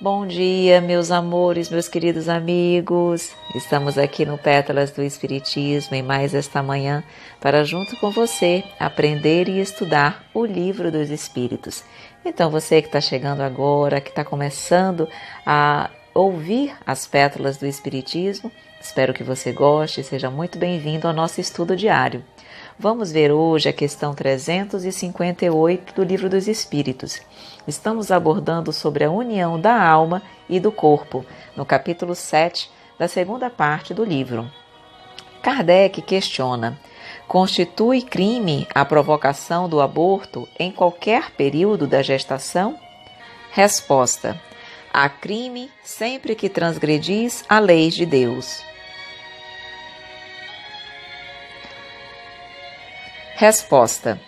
Bom dia, meus amores, meus queridos amigos. Estamos aqui no Pétalas do Espiritismo em mais esta manhã para, junto com você, aprender e estudar o Livro dos Espíritos. Então, você que está chegando agora, que está começando a ouvir as Pétalas do Espiritismo, espero que você goste e seja muito bem-vindo ao nosso estudo diário. Vamos ver hoje a questão 358 do Livro dos Espíritos. Estamos abordando sobre a união da alma e do corpo, no capítulo 7 da segunda parte do livro. Kardec questiona: constitui crime a provocação do aborto em qualquer período da gestação? Resposta: há crime sempre que transgredis a lei de Deus. Resposta: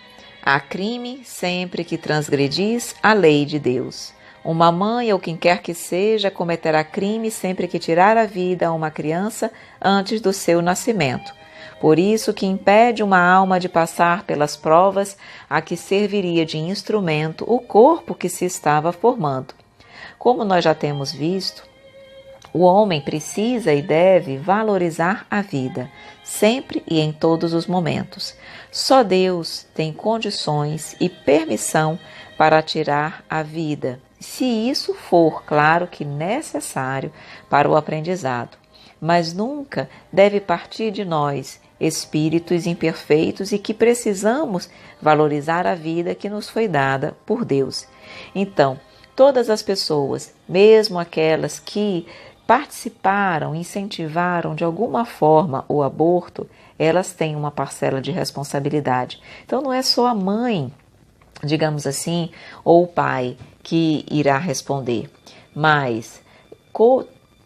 há crime sempre que transgredis a lei de Deus. Uma mãe ou quem quer que seja cometerá crime sempre que tirar a vida a uma criança antes do seu nascimento. Por isso que impede uma alma de passar pelas provas a que serviria de instrumento o corpo que se estava formando. Como nós já temos visto, o homem precisa e deve valorizar a vida, sempre e em todos os momentos. Só Deus tem condições e permissão para tirar a vida, se isso for, claro que necessário para o aprendizado. Mas nunca deve partir de nós, espíritos imperfeitos e que precisamos valorizar a vida que nos foi dada por Deus. Então, todas as pessoas, mesmo aquelas que participaram, incentivaram de alguma forma o aborto, elas têm uma parcela de responsabilidade. Então não é só a mãe, digamos assim, ou o pai que irá responder, mas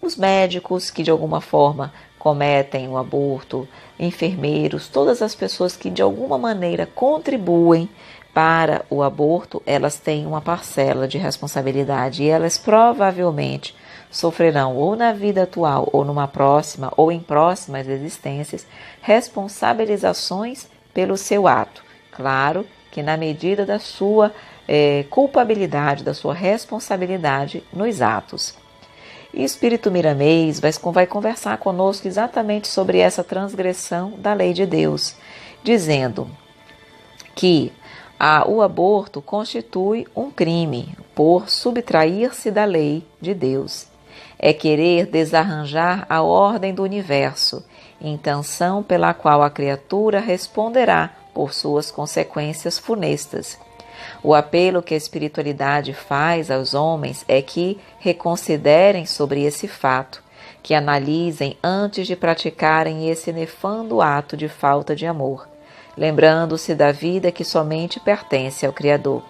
os médicos que de alguma forma cometem o aborto, enfermeiros, todas as pessoas que de alguma maneira contribuem para o aborto, elas têm uma parcela de responsabilidade e elas provavelmente sofrerão ou na vida atual ou numa próxima ou em próximas existências responsabilizações pelo seu ato. Claro que na medida da sua culpabilidade, da sua responsabilidade nos atos. E o Espírito Miramês vai conversar conosco exatamente sobre essa transgressão da lei de Deus, dizendo que o aborto constitui um crime por subtrair-se da lei de Deus. É querer desarranjar a ordem do universo, intenção pela qual a criatura responderá por suas consequências funestas. O apelo que a espiritualidade faz aos homens é que reconsiderem sobre esse fato, que analisem antes de praticarem esse nefando ato de falta de amor, lembrando-se da vida que somente pertence ao Criador.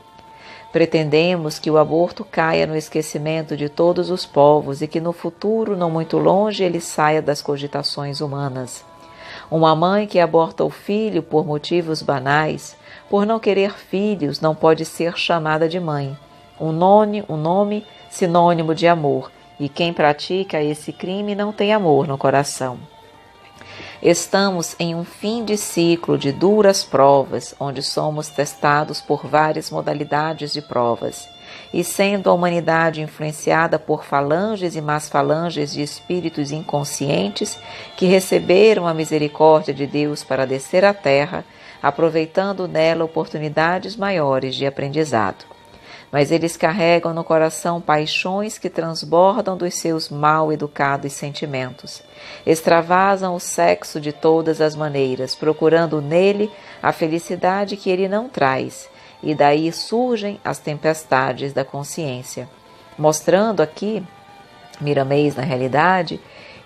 Pretendemos que o aborto caia no esquecimento de todos os povos e que no futuro, não muito longe, ele saia das cogitações humanas. Uma mãe que aborta o filho por motivos banais, por não querer filhos, não pode ser chamada de mãe. Um nome sinônimo de amor, e quem pratica esse crime não tem amor no coração. Estamos em um fim de ciclo de duras provas, onde somos testados por várias modalidades de provas. E sendo a humanidade influenciada por falanges e más falanges de espíritos inconscientes que receberam a misericórdia de Deus para descer à terra, aproveitando nela oportunidades maiores de aprendizado. Mas eles carregam no coração paixões que transbordam dos seus mal educados sentimentos. Extravasam o sexo de todas as maneiras, procurando nele a felicidade que ele não traz, e daí surgem as tempestades da consciência. Mostrando aqui, Miramês, na realidade,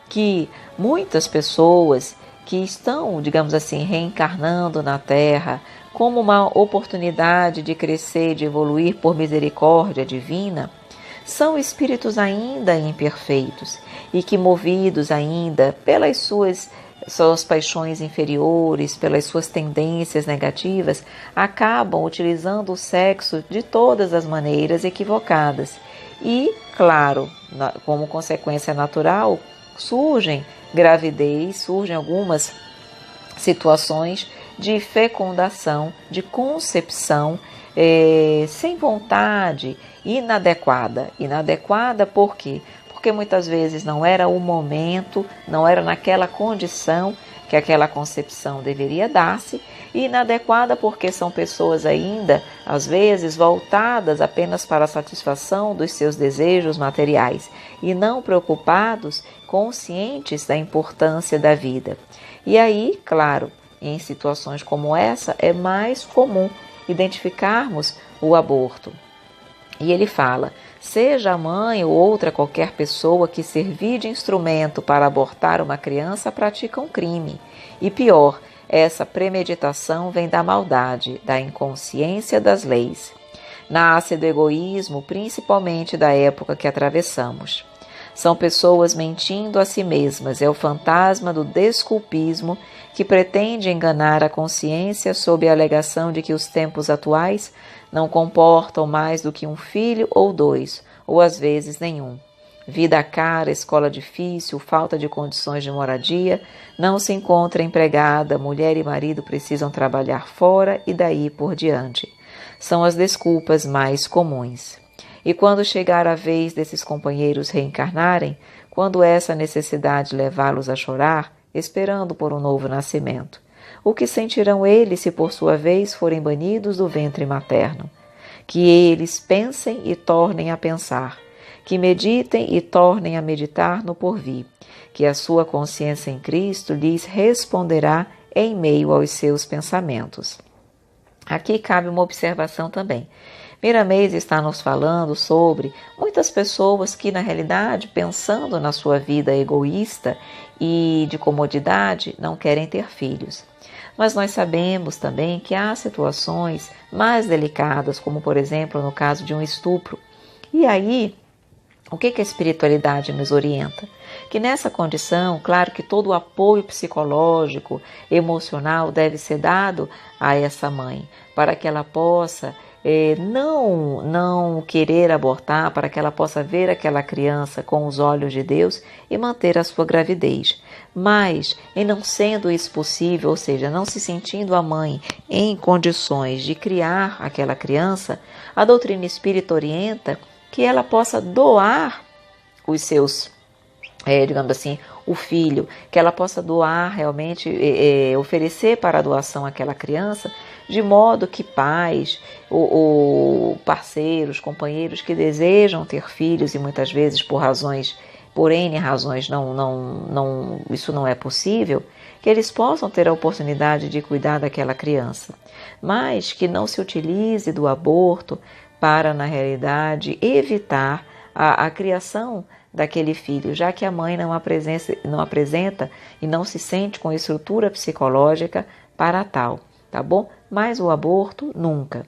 que muitas pessoas que estão, digamos assim, reencarnando na Terra, como uma oportunidade de crescer, de evoluir por misericórdia divina, são espíritos ainda imperfeitos e que, movidos ainda pelas suas paixões inferiores, pelas suas tendências negativas, acabam utilizando o sexo de todas as maneiras equivocadas. E, claro, como consequência natural, surgem gravidez, surgem algumas situações de fecundação, de concepção sem vontade, inadequada. Inadequada por quê? Porque muitas vezes não era o momento, não era naquela condição que aquela concepção deveria dar-se, e inadequada porque são pessoas ainda, às vezes, voltadas apenas para a satisfação dos seus desejos materiais e não preocupados, conscientes da importância da vida. E aí, claro, em situações como essa, é mais comum identificarmos o aborto. E ele fala: seja a mãe ou outra qualquer pessoa que servir de instrumento para abortar uma criança pratica um crime. E pior, essa premeditação vem da maldade, da inconsciência das leis. Nasce do egoísmo, principalmente da época que atravessamos. São pessoas mentindo a si mesmas, é o fantasma do desculpismo que pretende enganar a consciência sob a alegação de que os tempos atuais não comportam mais do que um filho ou dois, ou às vezes nenhum. Vida cara, escola difícil, falta de condições de moradia, não se encontra empregada, mulher e marido precisam trabalhar fora e daí por diante. São as desculpas mais comuns. E quando chegar a vez desses companheiros reencarnarem, quando essa necessidade levá-los a chorar, esperando por um novo nascimento, o que sentirão eles se por sua vez forem banidos do ventre materno? Que eles pensem e tornem a pensar, que meditem e tornem a meditar no porvir, que a sua consciência em Cristo lhes responderá em meio aos seus pensamentos. Aqui cabe uma observação também. Miramês está nos falando sobre muitas pessoas que, na realidade, pensando na sua vida egoísta e de comodidade, não querem ter filhos. Mas nós sabemos também que há situações mais delicadas, como, por exemplo, no caso de um estupro. E aí, o que a espiritualidade nos orienta? Que nessa condição, claro que todo o apoio psicológico, emocional deve ser dado a essa mãe, para que ela possa não querer abortar, para que ela possa ver aquela criança com os olhos de Deus e manter a sua gravidez. Mas, em não sendo isso possível, ou seja, não se sentindo a mãe em condições de criar aquela criança, a doutrina espírita orienta que ela possa doar os seus, digamos assim, o filho, que ela possa doar realmente, oferecer para a doação aquela criança, de modo que pais ou parceiros, companheiros que desejam ter filhos e muitas vezes por N razões isso não é possível, que eles possam ter a oportunidade de cuidar daquela criança, mas que não se utilize do aborto para, na realidade, evitar a criação daquele filho, já que a mãe não apresenta e não se sente com estrutura psicológica para tal, tá bom? Mas o aborto, nunca.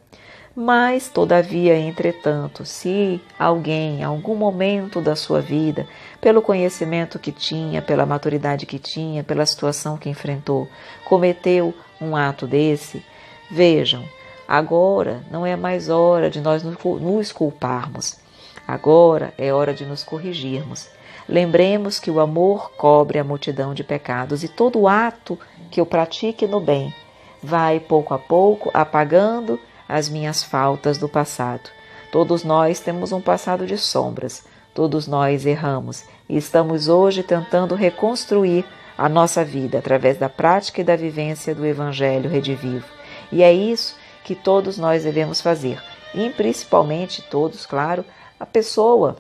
Mas, todavia, entretanto, se alguém, em algum momento da sua vida, pelo conhecimento que tinha, pela maturidade que tinha, pela situação que enfrentou, cometeu um ato desse, vejam, agora não é mais hora de nós nos culparmos. Agora é hora de nos corrigirmos. Lembremos que o amor cobre a multidão de pecados e todo ato que eu pratique no bem vai, pouco a pouco, apagando as minhas faltas do passado. Todos nós temos um passado de sombras, todos nós erramos e estamos hoje tentando reconstruir a nossa vida através da prática e da vivência do Evangelho redivivo. E é isso que todos nós devemos fazer, e principalmente todos, claro, a pessoa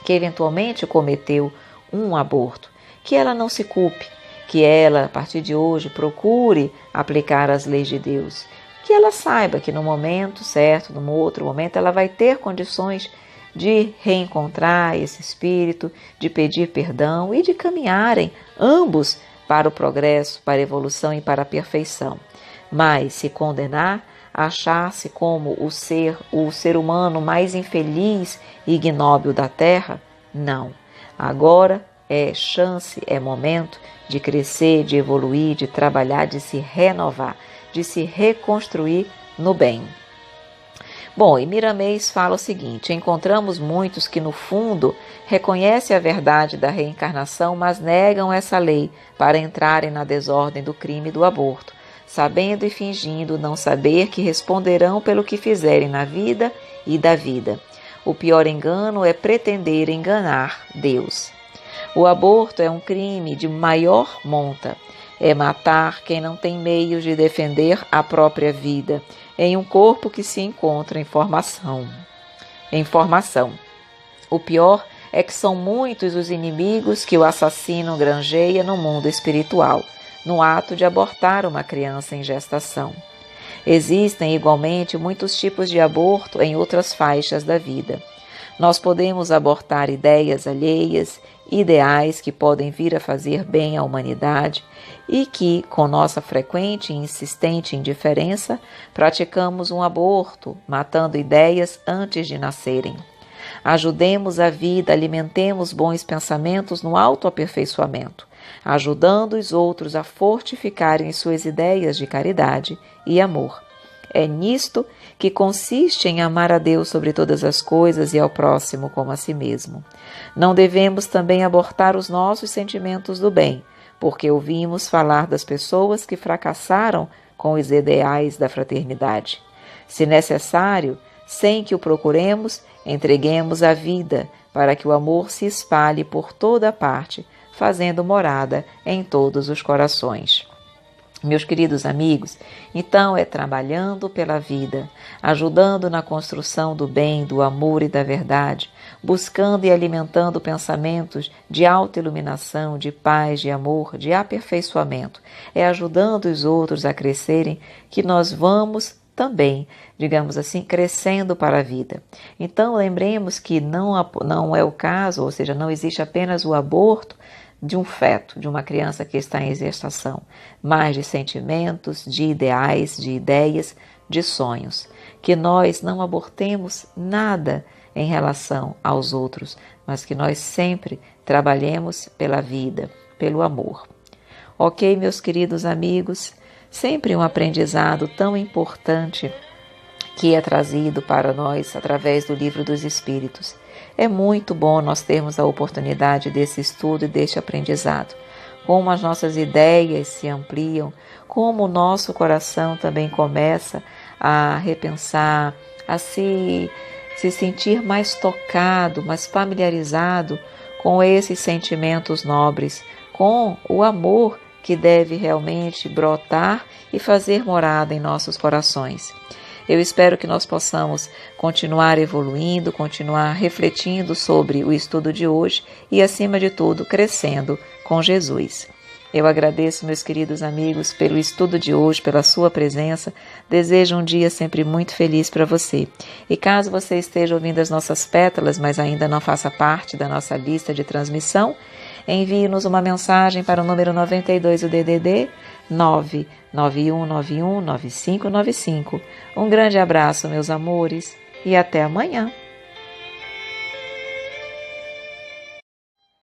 que eventualmente cometeu um aborto, que ela não se culpe, que ela, a partir de hoje, procure aplicar as leis de Deus, que ela saiba que no momento certo, num outro momento, ela vai ter condições de reencontrar esse espírito, de pedir perdão e de caminharem ambos para o progresso, para a evolução e para a perfeição. Mas se condenar, achar-se como o ser humano mais infeliz e ignóbil da Terra, não. Agora é chance, é momento de crescer, de evoluir, de trabalhar, de se renovar, de se reconstruir no bem. Bom, e Miramês fala o seguinte: encontramos muitos que no fundo reconhecem a verdade da reencarnação, mas negam essa lei para entrarem na desordem do crime e do aborto. sabendo e fingindo não saber que responderão pelo que fizerem na vida e da vida. O pior engano é pretender enganar Deus. O aborto é um crime de maior monta. É matar quem não tem meios de defender a própria vida em um corpo que se encontra em formação. O pior é que são muitos os inimigos que o assassino granjeia no mundo espiritual, no ato de abortar uma criança em gestação. Existem igualmente muitos tipos de aborto em outras faixas da vida. Nós podemos abortar ideias alheias, ideais que podem vir a fazer bem à humanidade e que, com nossa frequente e insistente indiferença, praticamos um aborto, matando ideias antes de nascerem. Ajudemos a vida, alimentemos bons pensamentos no autoaperfeiçoamento, ajudando os outros a fortificarem suas ideias de caridade e amor. É nisto que consiste em amar a Deus sobre todas as coisas e ao próximo como a si mesmo. Não devemos também abortar os nossos sentimentos do bem, porque ouvimos falar das pessoas que fracassaram com os ideais da fraternidade. Se necessário, sem que o procuremos, entreguemos a vida para que o amor se espalhe por toda parte, fazendo morada em todos os corações. Meus queridos amigos, então é trabalhando pela vida, ajudando na construção do bem, do amor e da verdade, buscando e alimentando pensamentos de autoiluminação, de paz, de amor, de aperfeiçoamento. É ajudando os outros a crescerem que nós vamos também, digamos assim, crescendo para a vida. Então lembremos que não é o caso, ou seja, não existe apenas o aborto de um feto, de uma criança que está em gestação, mas de sentimentos, de ideais, de ideias, de sonhos. Que nós não abortemos nada em relação aos outros, mas que nós sempre trabalhemos pela vida, pelo amor. Ok, meus queridos amigos? Sempre um aprendizado tão importante que é trazido para nós através do Livro dos Espíritos. É muito bom nós termos a oportunidade desse estudo e deste aprendizado. Como as nossas ideias se ampliam, como o nosso coração também começa a repensar, a se sentir mais tocado, mais familiarizado com esses sentimentos nobres, com o amor que deve realmente brotar e fazer morada em nossos corações. Eu espero que nós possamos continuar evoluindo, continuar refletindo sobre o estudo de hoje e, acima de tudo, crescendo com Jesus. Eu agradeço, meus queridos amigos, pelo estudo de hoje, pela sua presença. Desejo um dia sempre muito feliz para você. E caso você esteja ouvindo as nossas pétalas, mas ainda não faça parte da nossa lista de transmissão, envie-nos uma mensagem para o número 92 do DDD 991919595. Um grande abraço, meus amores, e até amanhã.